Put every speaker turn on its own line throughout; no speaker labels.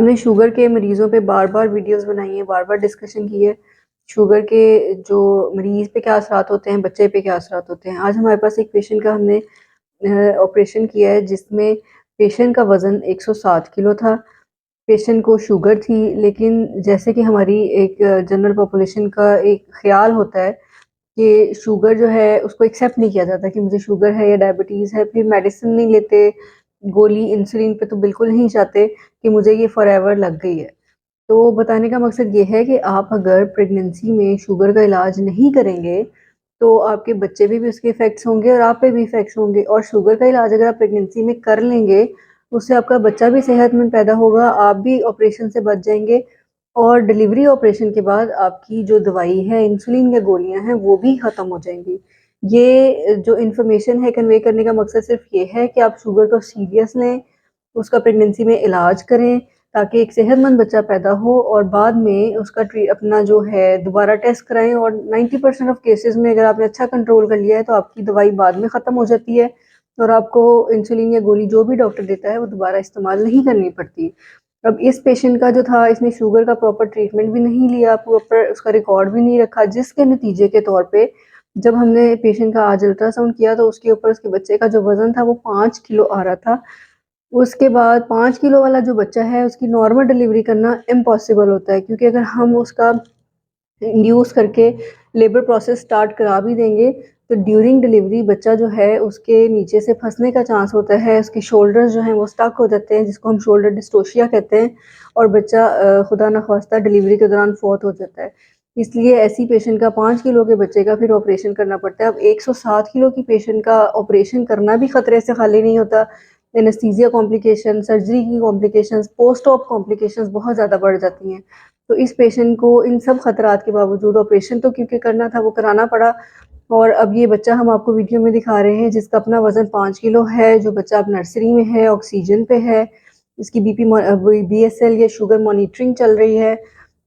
हमने शुगर के मरीज़ों पे बार-बार वीडियोज़ बनाई हैं, बार-बार डिस्कशन की है। शुगर के जो मरीज़ पे क्या असरात होते हैं, बच्चे पे क्या असरात होते हैं। आज हमारे पास एक पेशेंट का हमने ऑपरेशन किया है जिसमें पेशेंट का वज़न 107 किलो था। पेशेंट को शुगर थी, लेकिन जैसे कि हमारी एक जनरल पॉपुलेशन का एक ख़्याल होता है कि शुगर जो है उसको एक्सेप्ट नहीं किया जाता कि मुझे शुगर है या डायबिटीज़ है, फिर मेडिसिन नहीं लेते, गोली इंसुलिन पे तो बिल्कुल नहीं जाते कि मुझे ये फॉरएवर लग गई है। तो बताने का मकसद ये है कि आप अगर प्रेगनेंसी में शुगर का इलाज नहीं करेंगे, तो आपके बच्चे पे भी उसके इफ़ेक्ट्स होंगे और आप पे भी इफ़ेक्ट्स होंगे। और शुगर का इलाज अगर आप प्रेगनेंसी में कर लेंगे, उससे आपका बच्चा भी सेहतमंद पैदा होगा, आप भी ऑपरेशन से बच जाएँगे और डिलीवरी ऑपरेशन के बाद आपकी जो दवाई है, इंसुलिन या गोलियाँ हैं, वो भी ख़त्म हो जाएँगी। ये जो इन्फॉर्मेशन है कन्वे करने का मकसद सिर्फ़ ये है कि आप शुगर को सीरियस लें, उसका प्रेगनेंसी में इलाज करें ताकि एक सेहतमंद बच्चा पैदा हो और बाद में उसका अपना जो है दोबारा टेस्ट कराएँ और 90% ऑफ केसेस में अगर आपने अच्छा कंट्रोल कर लिया है तो आपकी दवाई बाद में ख़त्म हो जाती है और आपको इंसुलिन या गोली जो भी डॉक्टर देता है वो दोबारा इस्तेमाल नहीं करनी पड़ती। अब इस पेशेंट का जो था, इसने शुगर का प्रॉपर ट्रीटमेंट भी नहीं लिया, प्रॉपर उसका रिकॉर्ड भी नहीं रखा, जिसके नतीजे के तौर पे जब हमने पेशेंट का आज अल्ट्रासाउंड किया तो उसके ऊपर उसके बच्चे का जो वज़न था वो 5 किलो आ रहा था। उसके बाद 5 किलो वाला जो बच्चा है उसकी नॉर्मल डिलीवरी करना इम्पॉसिबल होता है, क्योंकि अगर हम उसका इंड्यूस करके लेबर प्रोसेस स्टार्ट करा भी देंगे तो ड्यूरिंग डिलीवरी बच्चा जो है उसके नीचे से फंसने का चांस होता है, उसके शोल्डर्स जो हैं वो स्टक हो जाते हैं जिसको हम शोल्डर डिस्टोशिया कहते हैं और बच्चा खुदा न खास्ता डिलीवरी के दौरान फौत हो जाता है। इसलिए ऐसी पेशेंट का 5 किलो के बच्चे का फिर ऑपरेशन करना पड़ता है। अब 107 किलो की पेशेंट का ऑपरेशन करना भी खतरे से खाली नहीं होता। एनेस्थीसिया कॉम्प्लिकेशन, सर्जरी की कॉम्प्लिकेशंस, पोस्ट ऑप कॉम्प्लिकेशंस बहुत ज़्यादा बढ़ जाती हैं। तो इस पेशेंट को इन सब खतरात के बावजूद ऑपरेशन तो क्योंकि करना था वो कराना पड़ा और अब ये बच्चा हम आपको वीडियो में दिखा रहे हैं जिसका अपना वज़न 5 किलो है, जो बच्चा अब नर्सरी में है, ऑक्सीजन पे है, इसकी बीएसएल या शुगर मॉनिटरिंग चल रही है।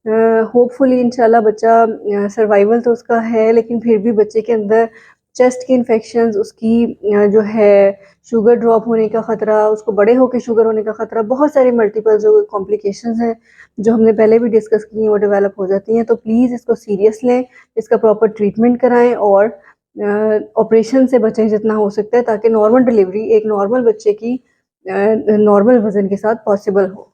होपफुली इंशाल्लाह बच्चा सर्वाइवल तो उसका है, लेकिन फिर भी बच्चे के अंदर चेस्ट के इन्फेक्शंस, उसकी जो है शुगर ड्रॉप होने का ख़तरा, उसको बड़े होकर शुगर होने का ख़तरा, बहुत सारे मल्टीपल जो कॉम्प्लिकेशंस हैं जो हमने पहले भी डिस्कस की हैं वो डेवलप हो जाती हैं। तो प्लीज़ इसको सीरियस लें, इसका प्रॉपर ट्रीटमेंट कराएं और ऑपरेशन से बचें जितना हो सकता है ताकि नॉर्मल डिलीवरी एक नॉर्मल बच्चे की नॉर्मल वज़न के साथ पॉसिबल हो।